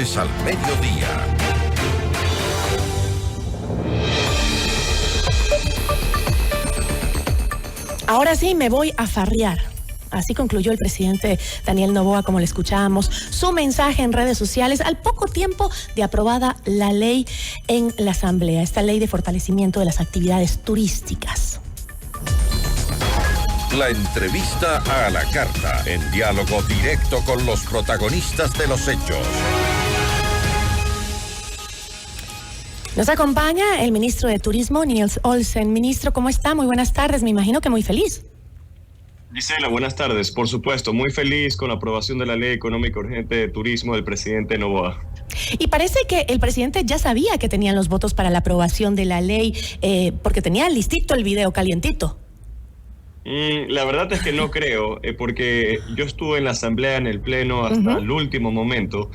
Deportes al mediodía. Ahora sí me voy a farrear. Así concluyó el presidente Daniel Noboa, como le escuchábamos, su mensaje en redes sociales al poco tiempo de aprobada la ley en la Asamblea, esta ley de fortalecimiento de las actividades turísticas. La entrevista a la carta, en diálogo directo con los protagonistas de los hechos. Nos acompaña el ministro de Turismo, Nils Olsen. Ministro, ¿cómo está? Muy buenas tardes, me imagino que muy feliz. Gisela, buenas tardes. Por supuesto, muy feliz con la aprobación de la Ley Económica Urgente de Turismo del presidente Noboa. Y parece que el presidente ya sabía que tenían los votos para la aprobación de la ley, porque tenía listito el video calientito. La verdad es que no creo, porque yo estuve en la Asamblea, en el Pleno, hasta el último momento,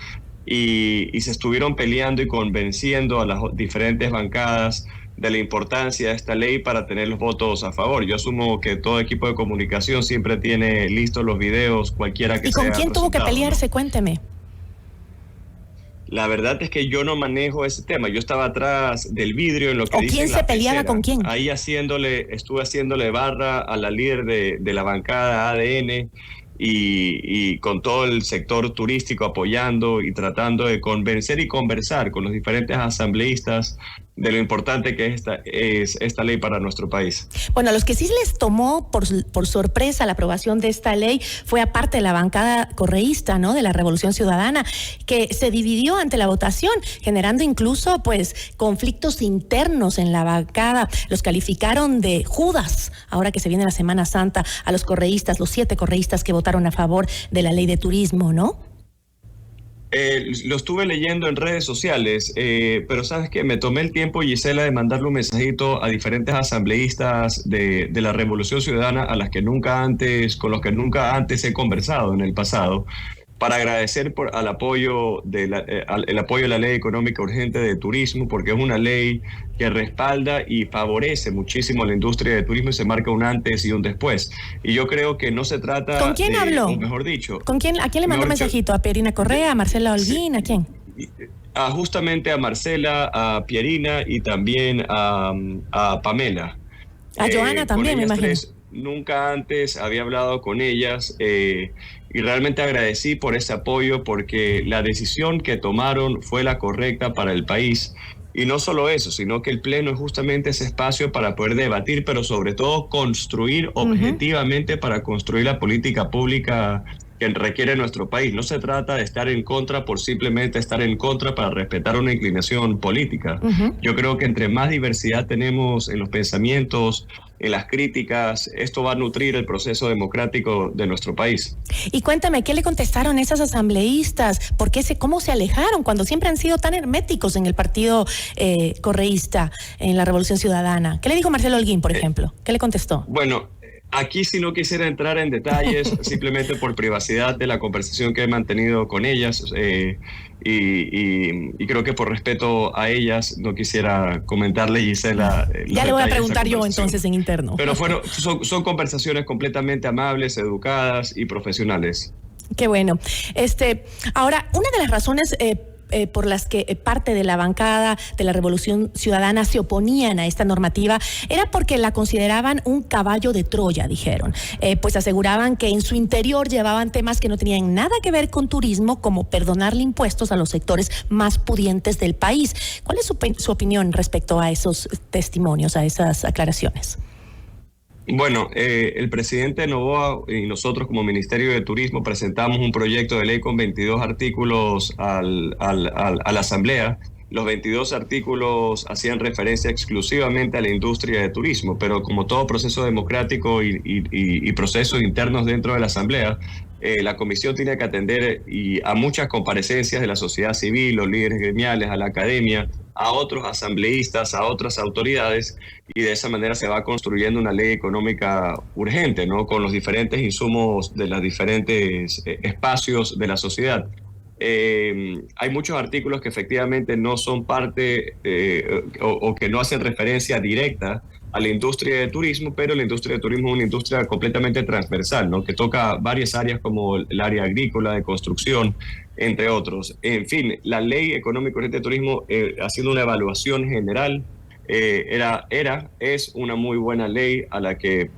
y se estuvieron peleando y convenciendo a las diferentes bancadas de la importancia de esta ley para tener los votos a favor. Yo asumo que todo equipo de comunicación siempre tiene listos los videos, cualquiera que sea. ¿Y con quién tuvo que pelearse? ¿No? Cuénteme. La verdad es que yo no manejo ese tema. Yo estaba atrás del vidrio en lo que ¿O quién se peleaba con quién? Ahí estuve haciéndole barra a la líder de la bancada ADN y con todo el sector turístico apoyando y tratando de convencer y conversar con los diferentes asambleístas de lo importante que es esta ley para nuestro país. Bueno, a los que sí les tomó por sorpresa la aprobación de esta ley fue aparte de la bancada correísta, ¿no?, de la Revolución Ciudadana, que se dividió ante la votación, generando incluso pues conflictos internos en la bancada. Los calificaron de Judas, ahora que se viene la Semana Santa, a los correístas, los 7 correístas que votaron a favor de la ley de turismo, ¿no? Lo estuve leyendo en redes sociales, pero sabes que me tomé el tiempo, Gisela, de mandarle un mensajito a diferentes asambleístas de la Revolución Ciudadana con los que nunca antes he conversado en el pasado, para agradecer el apoyo de la Ley Económica Urgente de Turismo, porque es una ley que respalda y favorece muchísimo a la industria de turismo y se marca un antes y un después. Y yo creo que no se trata... ¿Con quién habló? O mejor dicho... ¿A quién le mandó un mensajito? ¿A Pierina Correa, a Marcela Holguín, sí, a quién? Justamente a Marcela, a Pierina y también a Pamela. A Joana también, me imagino. Nunca antes había hablado con ellas y realmente agradecí por ese apoyo, porque la decisión que tomaron fue la correcta para el país. Y no solo eso, sino que el Pleno es justamente ese espacio para poder debatir, pero sobre todo construir objetivamente, para construir la política pública que requiere nuestro país. No se trata de estar en contra por simplemente estar en contra para respetar una inclinación política. Yo creo que entre más diversidad tenemos en los pensamientos, en las críticas, esto va a nutrir el proceso democrático de nuestro país. Y cuéntame, ¿qué le contestaron esas asambleístas? ¿Cómo se alejaron cuando siempre han sido tan herméticos en el partido correísta, en la Revolución Ciudadana? ¿Qué le dijo Marcelo Holguín, por ejemplo? ¿Qué le contestó? Bueno, aquí sí no quisiera entrar en detalles, simplemente por privacidad de la conversación que he mantenido con ellas, y creo que por respeto a ellas no quisiera comentarle, Gisela. Ya le voy a preguntar yo entonces en interno. Pero son conversaciones completamente amables, educadas y profesionales. Qué bueno. Ahora, una de las razones por las que parte de la bancada de la Revolución Ciudadana se oponían a esta normativa era porque la consideraban un caballo de Troya, dijeron. Pues aseguraban que en su interior llevaban temas que no tenían nada que ver con turismo, como perdonarle impuestos a los sectores más pudientes del país. ¿Cuál es su opinión respecto a esos testimonios, a esas aclaraciones? Bueno, el presidente Noboa y nosotros como Ministerio de Turismo presentamos un proyecto de ley con 22 artículos a la Asamblea. Los 22 artículos hacían referencia exclusivamente a la industria de turismo, pero como todo proceso democrático y procesos internos dentro de la Asamblea, la comisión tiene que atender a muchas comparecencias de la sociedad civil, los líderes gremiales, a la academia, a otros asambleístas, a otras autoridades, y de esa manera se va construyendo una ley económica urgente, ¿no?, con los diferentes insumos de los diferentes espacios de la sociedad. Hay muchos artículos que efectivamente no son parte o que no hacen referencia directa a la industria de turismo, pero la industria de turismo es una industria completamente transversal, ¿no?, que toca varias áreas como el área agrícola, de construcción, entre otros. En fin, la Ley Económica Urgente de Turismo, haciendo una evaluación general, es una muy buena ley a la que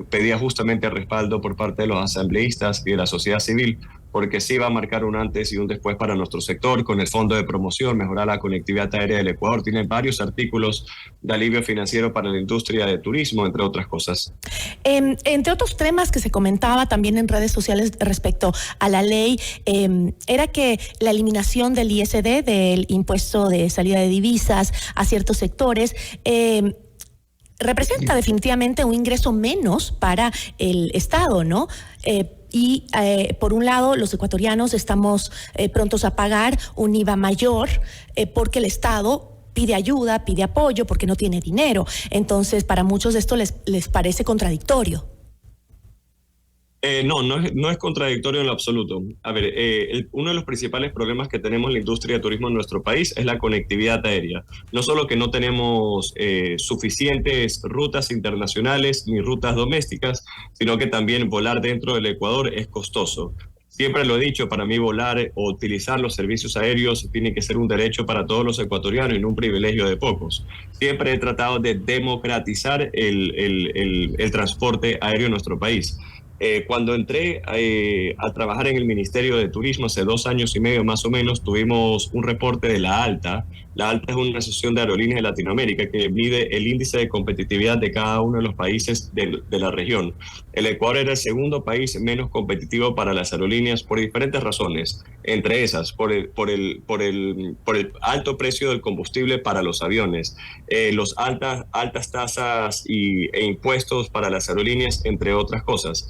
pedía justamente respaldo por parte de los asambleístas y de la sociedad civil, porque sí va a marcar un antes y un después para nuestro sector, con el fondo de promoción, mejorar la conectividad aérea del Ecuador. Tiene varios artículos de alivio financiero para la industria de turismo, entre otras cosas. Entre otros temas que se comentaba también en redes sociales respecto a la ley, era que la eliminación del ISD, del impuesto de salida de divisas a ciertos sectores, representa definitivamente un ingreso menos para el Estado, ¿no? Por un lado, los ecuatorianos estamos prontos a pagar un IVA mayor porque el Estado pide ayuda, pide apoyo, porque no tiene dinero. Entonces, para muchos esto les parece contradictorio. No es contradictorio en lo absoluto. A ver, uno de los principales problemas que tenemos en la industria de turismo en nuestro país es la conectividad aérea. No solo que no tenemos suficientes rutas internacionales ni rutas domésticas, sino que también volar dentro del Ecuador es costoso. Siempre lo he dicho, para mí volar o utilizar los servicios aéreos tiene que ser un derecho para todos los ecuatorianos y no un privilegio de pocos. Siempre he tratado de democratizar el transporte aéreo en nuestro país. Cuando entré a trabajar en el Ministerio de Turismo hace 2 años y medio más o menos, tuvimos un reporte de la ALTA. La ALTA es una asociación de aerolíneas de Latinoamérica que mide el índice de competitividad de cada uno de los países de la región. El Ecuador era el segundo país menos competitivo para las aerolíneas por diferentes razones, entre esas por el alto precio del combustible para los aviones, los altas tasas e impuestos para las aerolíneas, entre otras cosas.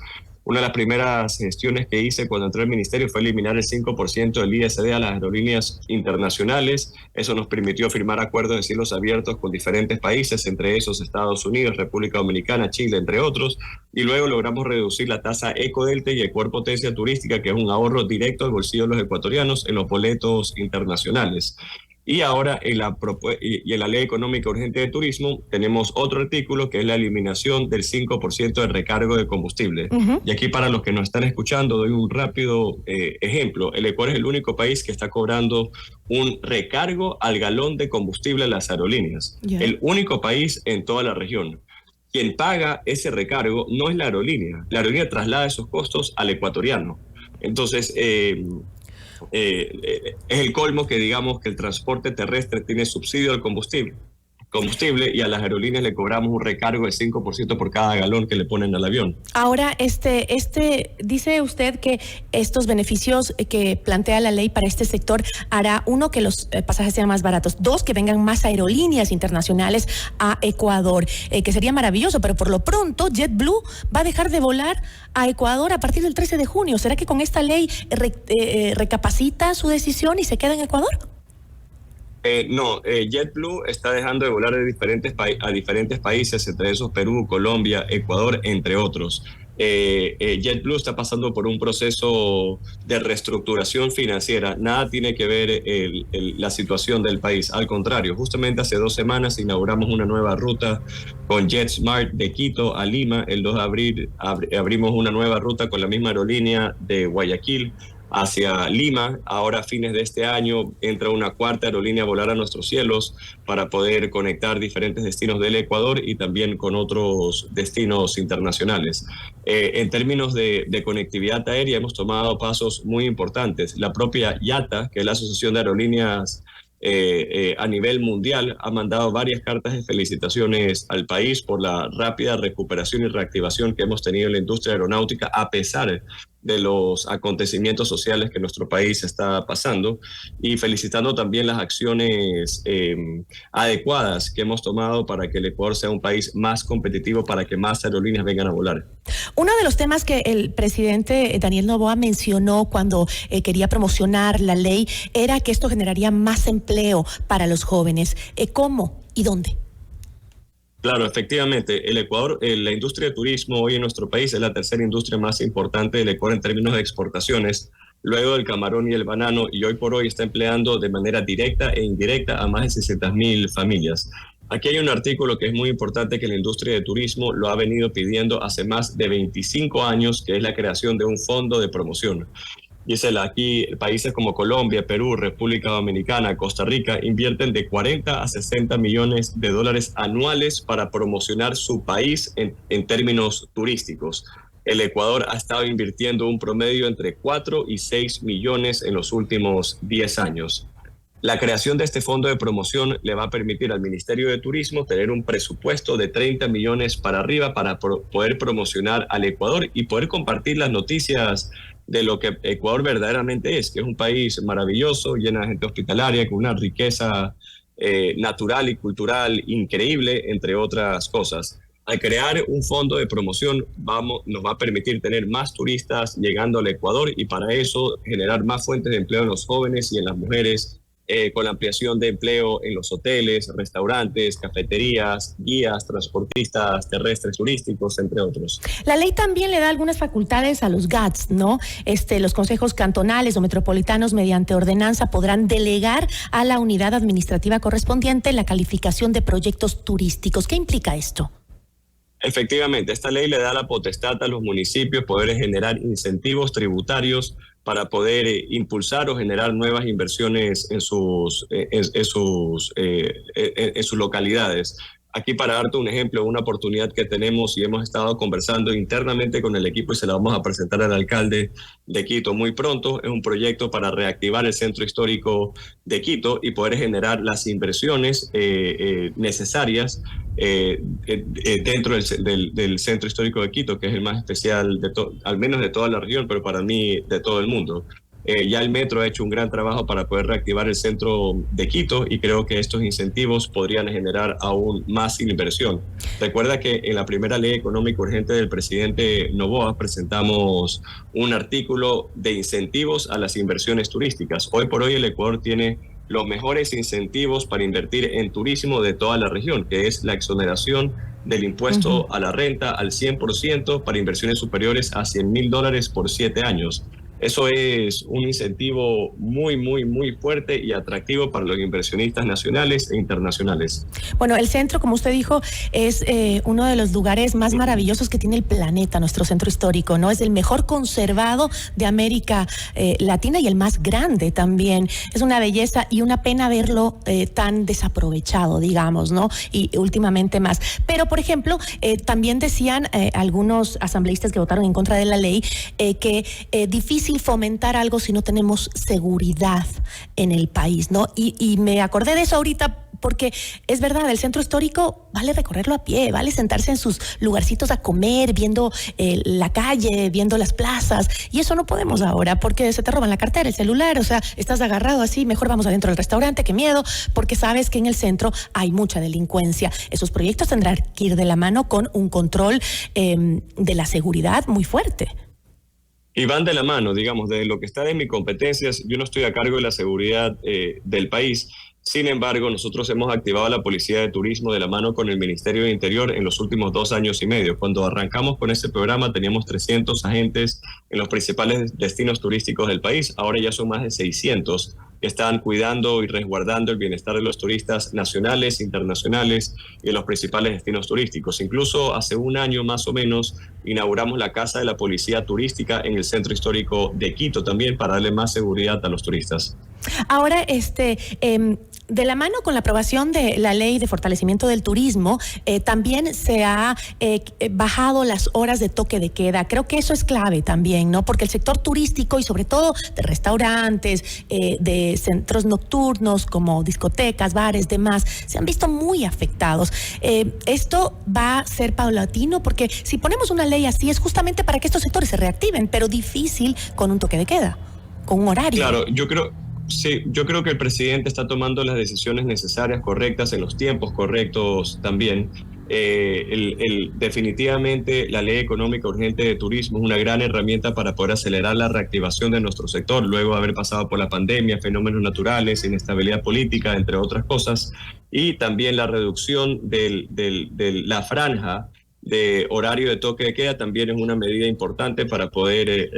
Una de las primeras gestiones que hice cuando entré al ministerio fue eliminar el 5% del ISD a las aerolíneas internacionales. Eso nos permitió firmar acuerdos de cielos abiertos con diferentes países, entre esos Estados Unidos, República Dominicana, Chile, entre otros. Y luego logramos reducir la tasa Ecodelte y Ecuador-Potencia Turística, que es un ahorro directo al bolsillo de los ecuatorianos en los boletos internacionales. Y ahora en la Ley Económica Urgente de Turismo tenemos otro artículo que es la eliminación del 5% de recargo de combustible. Uh-huh. Y aquí, para los que nos están escuchando, doy un rápido ejemplo. El Ecuador es el único país que está cobrando un recargo al galón de combustible a las aerolíneas. Yeah. El único país en toda la región. Quien paga ese recargo no es la aerolínea. La aerolínea traslada esos costos al ecuatoriano. Entonces, es el colmo que digamos que el transporte terrestre tiene subsidio al combustible y a las aerolíneas le cobramos un recargo del 5% por cada galón que le ponen al avión. Ahora, dice usted que estos beneficios que plantea la ley para este sector hará, uno, que los pasajes sean más baratos, dos, que vengan más aerolíneas internacionales a Ecuador, que sería maravilloso, pero por lo pronto JetBlue va a dejar de volar a Ecuador a partir del 13 de junio. ¿Será que con esta ley recapacita su decisión y se queda en Ecuador? No, JetBlue está dejando de volar a diferentes países, entre esos Perú, Colombia, Ecuador, entre otros. JetBlue está pasando por un proceso de reestructuración financiera. Nada tiene que ver la situación del país. Al contrario, justamente hace 2 semanas inauguramos una nueva ruta con JetSmart de Quito a Lima. El 2 de abril abrimos una nueva ruta con la misma aerolínea de Guayaquil hacia Lima. Ahora, a fines de este año, entra una 4ª aerolínea a volar a nuestros cielos para poder conectar diferentes destinos del Ecuador y también con otros destinos internacionales. En términos de conectividad aérea, hemos tomado pasos muy importantes. La propia IATA, que es la Asociación de Aerolíneas a nivel mundial, ha mandado varias cartas de felicitaciones al país por la rápida recuperación y reactivación que hemos tenido en la industria aeronáutica, a pesar de los acontecimientos sociales que nuestro país está pasando, y felicitando también las acciones adecuadas que hemos tomado para que el Ecuador sea un país más competitivo, para que más aerolíneas vengan a volar. Uno de los temas que el presidente Daniel Noboa mencionó cuando quería promocionar la ley era que esto generaría más empleo para los jóvenes. ¿Cómo y dónde? Claro, efectivamente, el Ecuador, la industria de turismo hoy en nuestro país es la 3ª industria más importante del Ecuador en términos de exportaciones, luego del camarón y el banano, y hoy por hoy está empleando de manera directa e indirecta a más de 600,000 familias. Aquí hay un artículo que es muy importante, que la industria de turismo lo ha venido pidiendo hace más de 25 años, que es la creación de un fondo de promoción. Gisela, aquí países como Colombia, Perú, República Dominicana, Costa Rica invierten de 40 a 60 millones de dólares anuales para promocionar su país en términos turísticos. El Ecuador ha estado invirtiendo un promedio entre 4 y 6 millones en los últimos 10 años. La creación de este fondo de promoción le va a permitir al Ministerio de Turismo tener un presupuesto de 30 millones para arriba para poder promocionar al Ecuador y poder compartir las noticias de lo que Ecuador verdaderamente es, que es un país maravilloso, lleno de gente hospitalaria, con una riqueza natural y cultural increíble, entre otras cosas. Al crear un fondo de promoción nos va a permitir tener más turistas llegando al Ecuador y para eso generar más fuentes de empleo en los jóvenes y en las mujeres, con la ampliación de empleo en los hoteles, restaurantes, cafeterías, guías, transportistas terrestres turísticos, entre otros. La ley también le da algunas facultades a los GATS, ¿no? Los consejos cantonales o metropolitanos mediante ordenanza podrán delegar a la unidad administrativa correspondiente la calificación de proyectos turísticos. ¿Qué implica esto? Efectivamente, esta ley le da la potestad a los municipios poder generar incentivos tributarios para poder impulsar o generar nuevas inversiones en sus localidades. Aquí, para darte un ejemplo, una oportunidad que tenemos y hemos estado conversando internamente con el equipo y se la vamos a presentar al alcalde de Quito muy pronto, es un proyecto para reactivar el centro histórico de Quito y poder generar las inversiones necesarias dentro del centro histórico de Quito, que es el más especial, al menos de toda la región, pero para mí de todo el mundo. Ya el metro ha hecho un gran trabajo para poder reactivar el centro de Quito y creo que estos incentivos podrían generar aún más inversión. Recuerda que en la primera ley económica urgente del presidente Noboa presentamos un artículo de incentivos a las inversiones turísticas. Hoy por hoy el Ecuador tiene los mejores incentivos para invertir en turismo de toda la región, que es la exoneración del impuesto a la renta al 100% para inversiones superiores a $100,000 por 7 años. Eso es un incentivo muy, muy, muy fuerte y atractivo para los inversionistas nacionales e internacionales. Bueno, el centro, como usted dijo, es uno de los lugares más maravillosos que tiene el planeta, nuestro centro histórico, ¿no? Es el mejor conservado de América Latina y el más grande también. Es una belleza y una pena verlo tan desaprovechado, digamos, ¿no? Y últimamente más. Pero, por ejemplo, también decían algunos asambleístas que votaron en contra de la ley que difícil fomentar algo si no tenemos seguridad en el país, ¿no? Y me acordé de eso ahorita porque es verdad, el centro histórico vale recorrerlo a pie, vale sentarse en sus lugarcitos a comer, viendo la calle, viendo las plazas, y eso no podemos ahora porque se te roban la cartera, el celular, o sea, estás agarrado así, mejor vamos adentro del restaurante, qué miedo, porque sabes que en el centro hay mucha delincuencia. Esos proyectos tendrán que ir de la mano con un control de la seguridad muy fuerte. Y van de la mano, digamos, de lo que está en mis competencias. Yo no estoy a cargo de la seguridad del país. Sin embargo, nosotros hemos activado la Policía de Turismo de la mano con el Ministerio de Interior en los últimos 2 años y medio. Cuando arrancamos con este programa teníamos 300 agentes en los principales destinos turísticos del país. Ahora ya son más de 600 que están cuidando y resguardando el bienestar de los turistas nacionales, internacionales y en los principales destinos turísticos. Incluso hace 1 año más o menos inauguramos la Casa de la Policía Turística en el centro histórico de Quito también para darle más seguridad a los turistas. Ahora, de la mano con la aprobación de la ley de fortalecimiento del turismo, también se ha bajado las horas de toque de queda. Creo que eso es clave también, ¿no? Porque el sector turístico y sobre todo de restaurantes, de centros nocturnos como discotecas, bares, demás, se han visto muy afectados. Esto va a ser paulatino porque si ponemos una ley así es justamente para que estos sectores se reactiven, pero difícil con un toque de queda, con un horario. Claro, yo creo que el presidente está tomando las decisiones necesarias, correctas, en los tiempos correctos también. Definitivamente la ley económica urgente de turismo es una gran herramienta para poder acelerar la reactivación de nuestro sector, luego de haber pasado por la pandemia, fenómenos naturales, inestabilidad política, entre otras cosas, y también la reducción de la franja de horario de toque de queda también es una medida importante para poder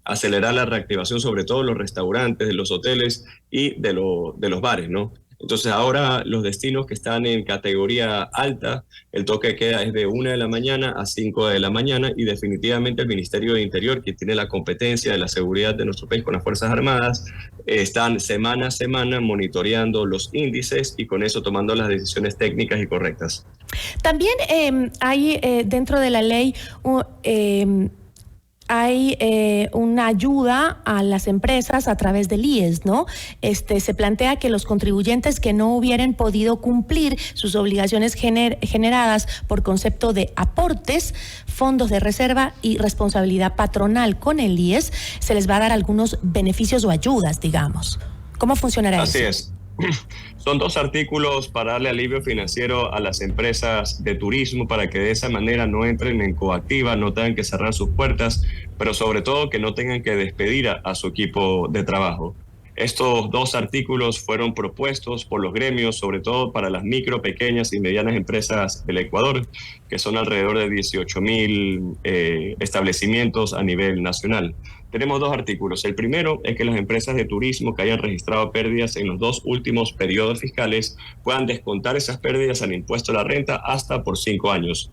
acelerar la reactivación, sobre todo de los restaurantes, de los hoteles y de los bares, ¿no? Entonces ahora los destinos que están en categoría alta, el toque de queda es de 1 de la mañana a 5 de la mañana y definitivamente el Ministerio de Interior, que tiene la competencia de la seguridad de nuestro país con las Fuerzas Armadas, están semana a semana monitoreando los índices y con eso tomando las decisiones técnicas y correctas. También hay dentro de la ley hay una ayuda a las empresas a través del IES, ¿no? Se plantea que los contribuyentes que no hubieran podido cumplir sus obligaciones generadas por concepto de aportes, fondos de reserva y responsabilidad patronal con el IES, se les va a dar algunos beneficios o ayudas, digamos. ¿Cómo funcionará eso? Así es. Son 2 artículos para darle alivio financiero a las empresas de turismo para que de esa manera no entren en coactiva, no tengan que cerrar sus puertas, pero sobre todo que no tengan que despedir a su equipo de trabajo. Estos 2 artículos fueron propuestos por los gremios, sobre todo para las micro, pequeñas y medianas empresas del Ecuador, que son alrededor de 18,000 establecimientos a nivel nacional. Tenemos 2 artículos. El primero es que las empresas de turismo que hayan registrado pérdidas en los 2 últimos periodos fiscales puedan descontar esas pérdidas al impuesto a la renta hasta por 5 años.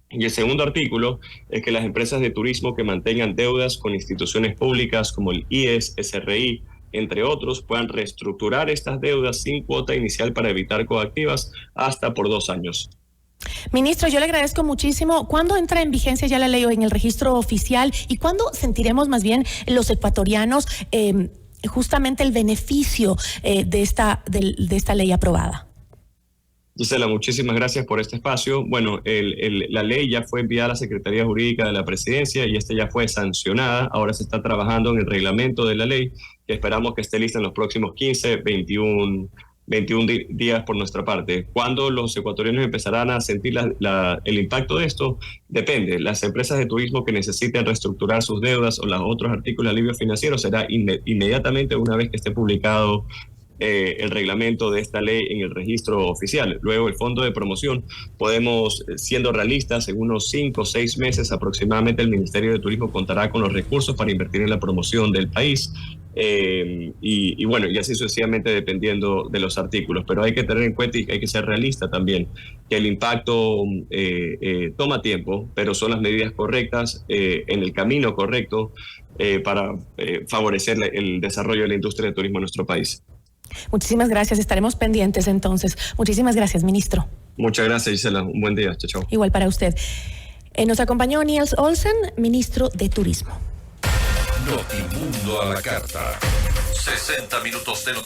Y el segundo artículo es que las empresas de turismo que mantengan deudas con instituciones públicas como el IES, SRI, entre otros, puedan reestructurar estas deudas sin cuota inicial para evitar coactivas hasta por 2 años. Ministro, yo le agradezco muchísimo. ¿Cuándo entra en vigencia ya la ley en el registro oficial y cuándo sentiremos más bien los ecuatorianos justamente el beneficio de esta ley aprobada? Gisela, muchísimas gracias por este espacio. Bueno, la ley ya fue enviada a la Secretaría Jurídica de la Presidencia y ya fue sancionada. Ahora se está trabajando en el reglamento de la ley, que esperamos que esté lista en los próximos 15, 21 días por nuestra parte. ¿Cuándo los ecuatorianos empezarán a sentir el impacto de esto? Depende. Las empresas de turismo que necesiten reestructurar sus deudas o los otros artículos de alivio financiero será inmediatamente una vez que esté publicado el reglamento de esta ley en el registro oficial. Luego el fondo de promoción, podemos, siendo realistas, en unos 5 o 6 meses aproximadamente el Ministerio de Turismo contará con los recursos para invertir en la promoción del país. Y bueno, y así sucesivamente dependiendo de los artículos, pero hay que tener en cuenta y hay que ser realista también, que el impacto toma tiempo, pero son las medidas correctas en el camino correcto para favorecer el desarrollo de la industria de turismo en nuestro país. Muchísimas gracias, estaremos pendientes entonces. Muchísimas gracias, ministro. Muchas gracias, Gisela, un buen día, chao. Igual para usted. Nos acompañó Niels Olsen, ministro de Turismo. Notimundo a la carta. 60 minutos de noticias.